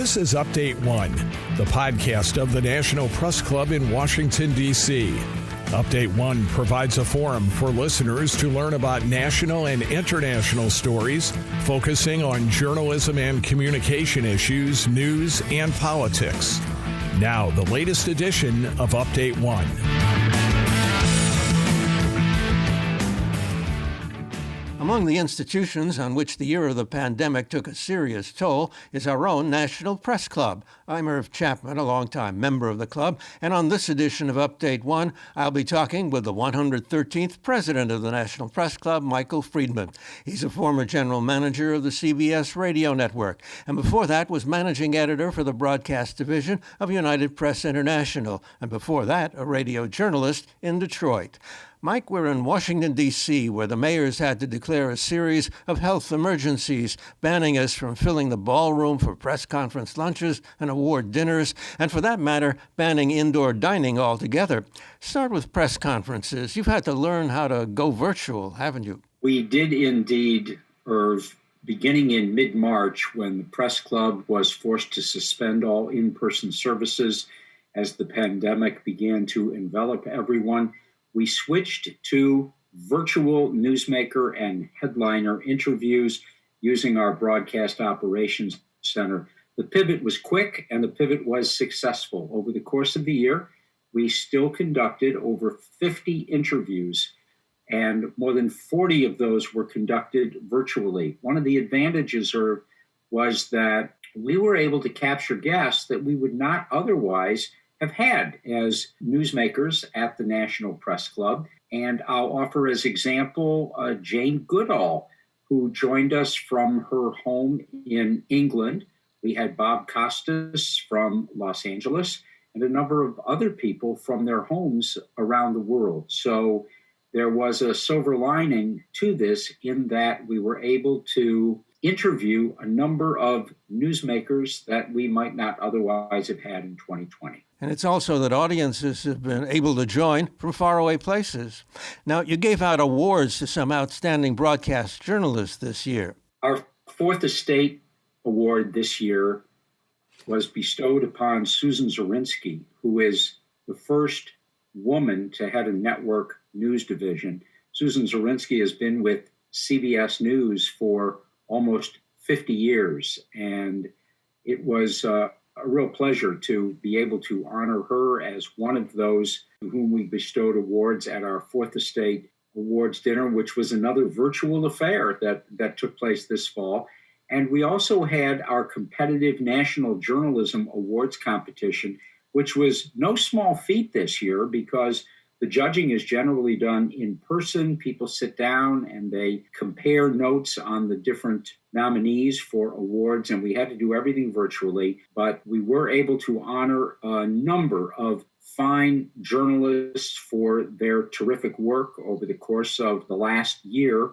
This is Update One, the podcast of the National Press Club in Washington, D.C. Update One provides a forum for listeners to learn about national and international stories, focusing on journalism and communication issues, news, and politics. Now, the latest edition of Update One. Among the institutions on which the year of the pandemic took a serious toll is our own National Press Club. I'm Irv Chapman, a longtime member of the club, and on this edition of Update One, I'll be talking with the 113th president of the National Press Club, Michael Friedman. He's a former general manager of the CBS radio network, and before that was managing editor for the broadcast division of United Press International, and before that, a radio journalist in Detroit. Mike, we're in Washington, D.C., where the mayors had to declare a series of health emergencies, banning us from filling the ballroom for press conference lunches and award dinners, and for that matter, banning indoor dining altogether. Start with press conferences. You've had to learn how to go virtual, haven't you? We did indeed, Irv. Beginning in mid-March, when the press club was forced to suspend all in-person services as the pandemic began to envelop everyone, we switched to virtual newsmaker and headliner interviews using our broadcast operations center. The pivot was quick and the pivot was successful. Over the course of the year, we still conducted over 50 interviews, and more than 40 of those were conducted virtually. One of the advantages was that we were able to capture guests that we would not otherwise have had as newsmakers at the National Press Club. And I'll offer as example Jane Goodall, who joined us from her home in England. We had Bob Costas from Los Angeles and a number of other people from their homes around the world. So there was a silver lining to this in that we were able to interview a number of newsmakers that we might not otherwise have had in 2020. And it's also that audiences have been able to join from faraway places. Now, you gave out awards to some outstanding broadcast journalists this year. Our Fourth Estate Award this year was bestowed upon Susan Zirinsky, who is the first woman to head a network news division. Susan Zirinsky has been with CBS News for almost 50 years, and it was a real pleasure to be able to honor her as one of those to whom we bestowed awards at our Fourth Estate Awards dinner, which was another virtual affair that took place this fall. And we also had our competitive National Journalism Awards competition, which was no small feat this year because the judging is generally done in person. People sit down and they compare notes on the different nominees for awards, and we had to do everything virtually. But we were able to honor a number of fine journalists for their terrific work over the course of the last year.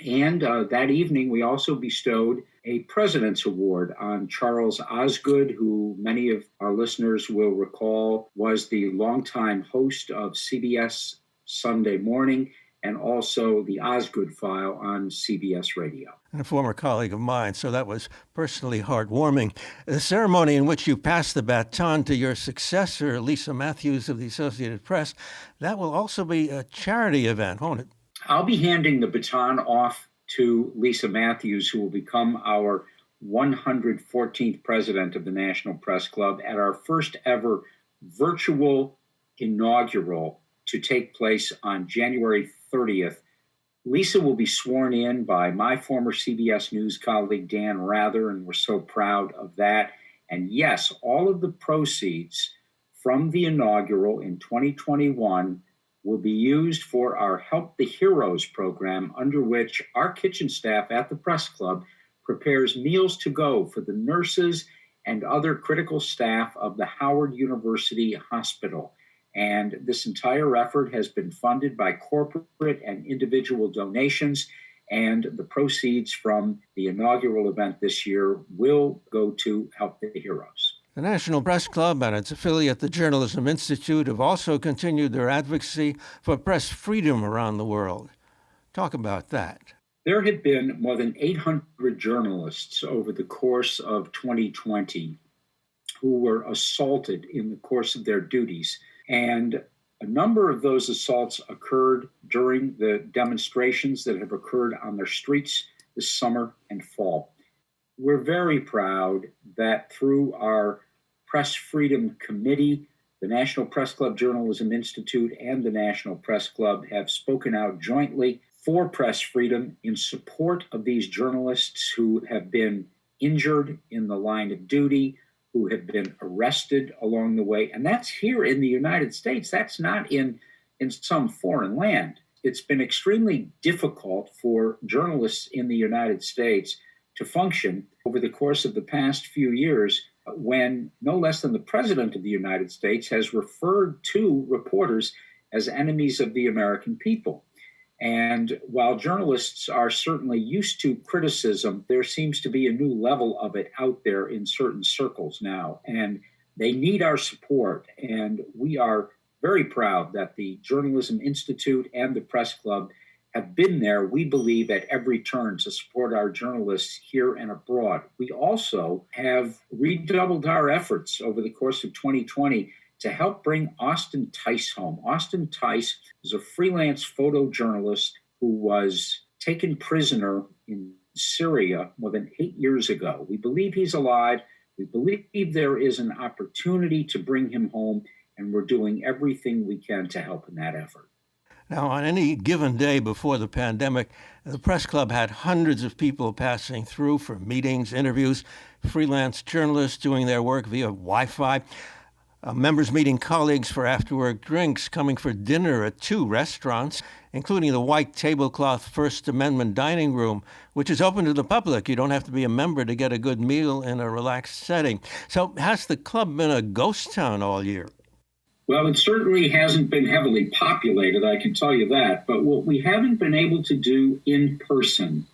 And that evening, we also bestowed a President's Award on Charles Osgood, who many of our listeners will recall was the longtime host of CBS Sunday Morning and also the Osgood File on CBS Radio. And a former colleague of mine, so that was personally heartwarming. The ceremony in which you passed the baton to your successor, Lisa Matthews of the Associated Press, that will also be a charity event, won't it? I'll be handing the baton off to Lisa Matthews, who will become our 114th president of the National Press Club at our first ever virtual inaugural to take place on January 30th. Lisa will be sworn in by my former CBS News colleague, Dan Rather, and we're so proud of that. And yes, all of the proceeds from the inaugural in 2021 will be used for our Help the Heroes program, under which our kitchen staff at the Press Club prepares meals to go for the nurses and other critical staff of the Howard University Hospital. And this entire effort has been funded by corporate and individual donations, and the proceeds from the inaugural event this year will go to Help the Heroes. The National Press Club and its affiliate, the Journalism Institute, have also continued their advocacy for press freedom around the world. Talk about that. There have been more than 800 journalists over the course of 2020 who were assaulted in the course of their duties. And a number of those assaults occurred during the demonstrations that have occurred on their streets this summer and fall. We're very proud that through our Press Freedom Committee, the National Press Club Journalism Institute and the National Press Club have spoken out jointly for press freedom in support of these journalists who have been injured in the line of duty, who have been arrested along the way. And that's here in the United States. That's not in some foreign land. It's been extremely difficult for journalists in the United States to function over the course of the past few years when no less than the President of the United States has referred to reporters as enemies of the American people. And while journalists are certainly used to criticism, there seems to be a new level of it out there in certain circles now. And they need our support. And we are very proud that the Journalism Institute and the Press Club have been there, we believe, at every turn to support our journalists here and abroad. We also have redoubled our efforts over the course of 2020 to help bring Austin Tice home. Austin Tice is a freelance photojournalist who was taken prisoner in Syria more than 8 years ago. We believe he's alive. We believe there is an opportunity to bring him home, and we're doing everything we can to help in that effort. Now, on any given day before the pandemic, the Press Club had hundreds of people passing through for meetings, interviews, freelance journalists doing their work via Wi-Fi, members meeting colleagues for after-work drinks, coming for dinner at 2 restaurants, including the white tablecloth First Amendment dining room, which is open to the public. You don't have to be a member to get a good meal in a relaxed setting. So has the club been a ghost town all year? Well, it certainly hasn't been heavily populated, I can tell you that. But what we haven't been able to do in person,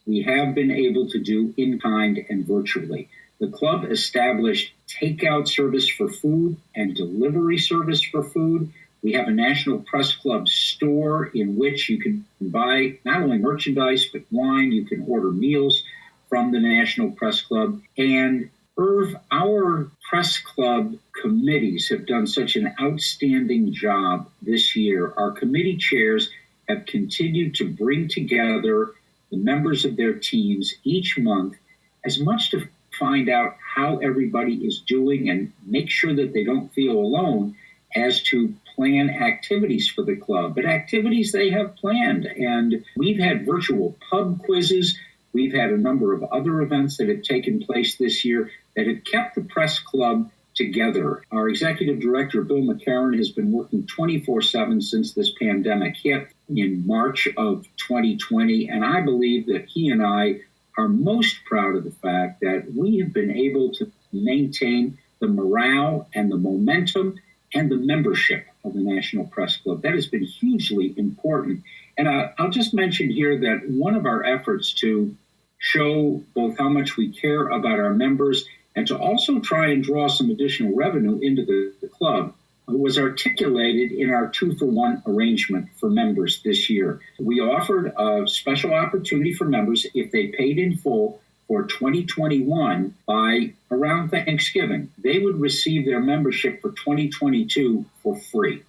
we have been able to do in kind and virtually. The club established takeout service for food and delivery service for food. We have a National Press Club store in which you can buy not only merchandise, but wine. You can order meals from the National Press Club. And Irv, our press club committees have done such an outstanding job this year. Our committee chairs have continued to bring together the members of their teams each month as much to find out how everybody is doing and make sure that they don't feel alone as to plan activities for the club, but activities they have planned. And we've had virtual pub quizzes. We've had a number of other events that have taken place this year that have kept the press club together. Our executive director, Bill McCarron, has been working 24/7 since this pandemic hit in March of 2020. And I believe that he and I are most proud of the fact that we have been able to maintain the morale and the momentum and the membership of the National Press Club. That has been hugely important. And I'll just mention here that one of our efforts to show both how much we care about our members and to also try and draw some additional revenue into the club was articulated in our 2-for-1 arrangement for members this year. We offered a special opportunity for members if they paid in full for 2021 by around Thanksgiving. They would receive their membership for 2022 for free.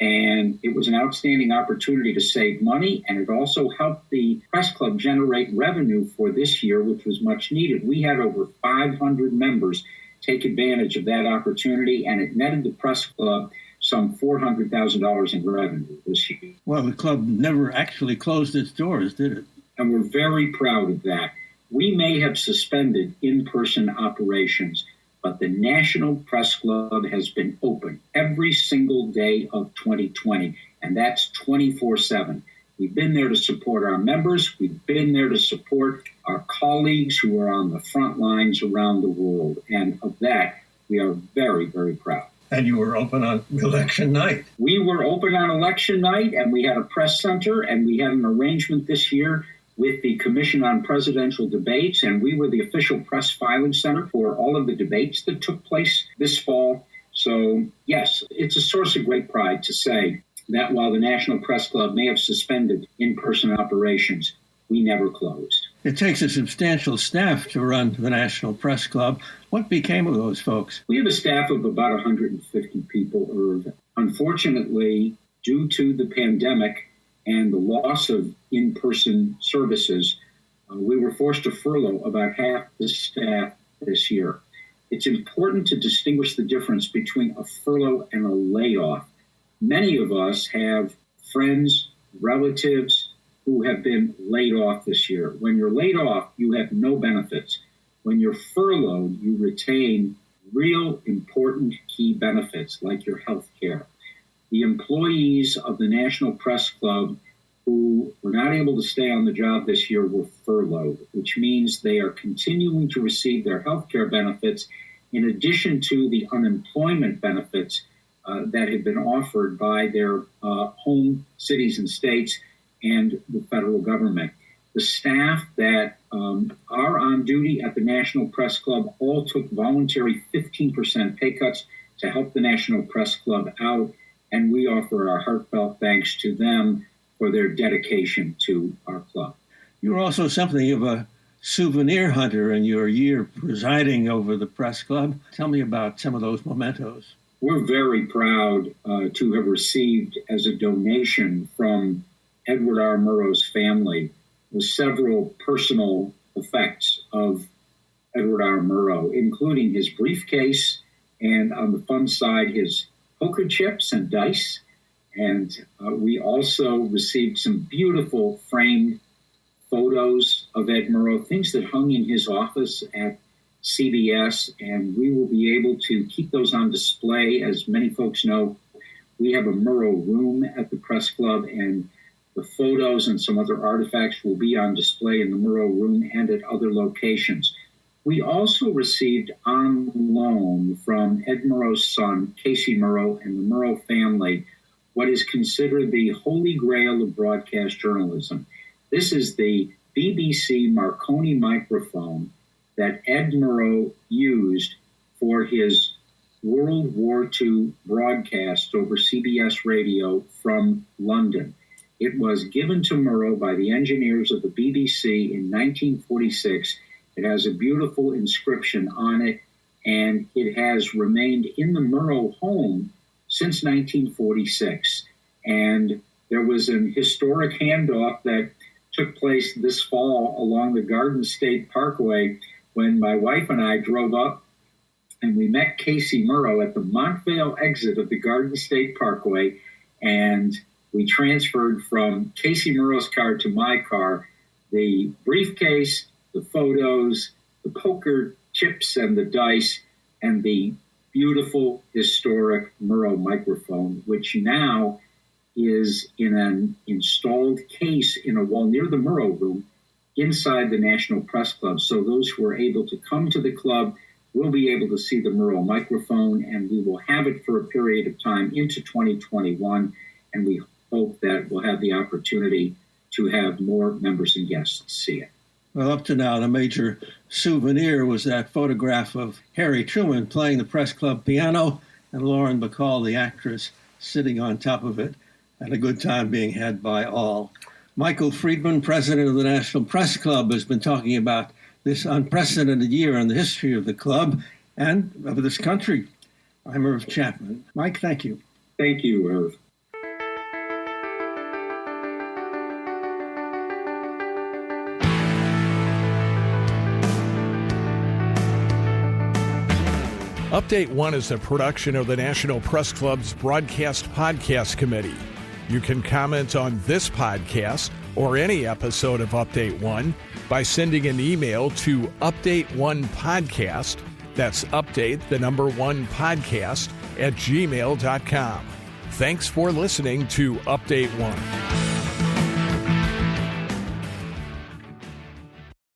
And it was an outstanding opportunity to save money, and it also helped the press club generate revenue for this year, which was much needed. We had over 500 members take advantage of that opportunity, and it netted the press club some $400,000 in revenue this year. Well, the club never actually closed its doors, did it? And we're very proud of that. We may have suspended in-person operations, but the National Press Club has been open every single day of 2020, and that's 24/7. We've been there to support our members. We've been there to support our colleagues who are on the front lines around the world, and of that, we are very, very proud. And you were open on election night. We were open on election night, and we had a press center, and we had an arrangement this year with the Commission on Presidential Debates, and we were the official press filing center for all of the debates that took place this fall. So, yes, it's a source of great pride to say that while the National Press Club may have suspended in-person operations, we never closed. It takes a substantial staff to run the National Press Club. What became of those folks? We have a staff of about 150 people, Irv. Unfortunately, due to the pandemic and the loss of in-person services, we were forced to furlough about half the staff this year. It's important to distinguish the difference between a furlough and a layoff. Many of us have friends, relatives who have been laid off this year. When you're laid off, you have no benefits. When you're furloughed, you retain real important key benefits like your health care. The employees of the National Press Club who were not able to stay on the job this year were furloughed, which means they are continuing to receive their health care benefits in addition to the unemployment benefits that have been offered by their home cities and states and the federal government. The staff that are on duty at the National Press Club all took voluntary 15% pay cuts to help the National Press Club out, and we offer our heartfelt thanks to them for their dedication to our club. You're also something of a souvenir hunter in your year presiding over the Press Club. Tell me about some of those mementos. We're very proud to have received as a donation from Edward R. Murrow's family the several personal effects of Edward R. Murrow, including his briefcase and on the fun side, his poker chips and dice. And we also received some beautiful framed photos of Ed Murrow, things that hung in his office at CBS, and we will be able to keep those on display. As many folks know, we have a Murrow room at the Press Club, and the photos and some other artifacts will be on display in the Murrow room and at other locations. We also received on loan from Ed Murrow's son, Casey Murrow, and the Murrow family, what is considered the holy grail of broadcast journalism. This is the BBC Marconi microphone that Ed Murrow used for his World War II broadcast over CBS radio from London. It was given to Murrow by the engineers of the BBC in 1946. It has a beautiful inscription on it, and it has remained in the Murrow home since 1946. And there was an historic handoff that took place this fall along the Garden State Parkway when my wife and I drove up and we met Casey Murrow at the Montvale exit of the Garden State Parkway, and we transferred from Casey Murrow's car to my car the briefcase, the photos, the poker chips and the dice, and the beautiful historic Murrow microphone, which now is in an installed case in a wall near the Murrow room inside the National Press Club. So those who are able to come to the club will be able to see the Murrow microphone, and we will have it for a period of time into 2021, and we hope that we'll have the opportunity to have more members and guests see it. Well, up to now, the major souvenir was that photograph of Harry Truman playing the Press Club piano and Lauren Bacall, the actress, sitting on top of it, and a good time being had by all. Michael Friedman, president of the National Press Club, has been talking about this unprecedented year in the history of the club and of this country. I'm Irv Chapman. Mike, thank you. Thank you, Irv. Update One is a production of the National Press Club's Broadcast Podcast Committee. You can comment on this podcast or any episode of Update One by sending an email to update1podcast, that's update the number 1 podcast @gmail.com. Thanks for listening to Update One.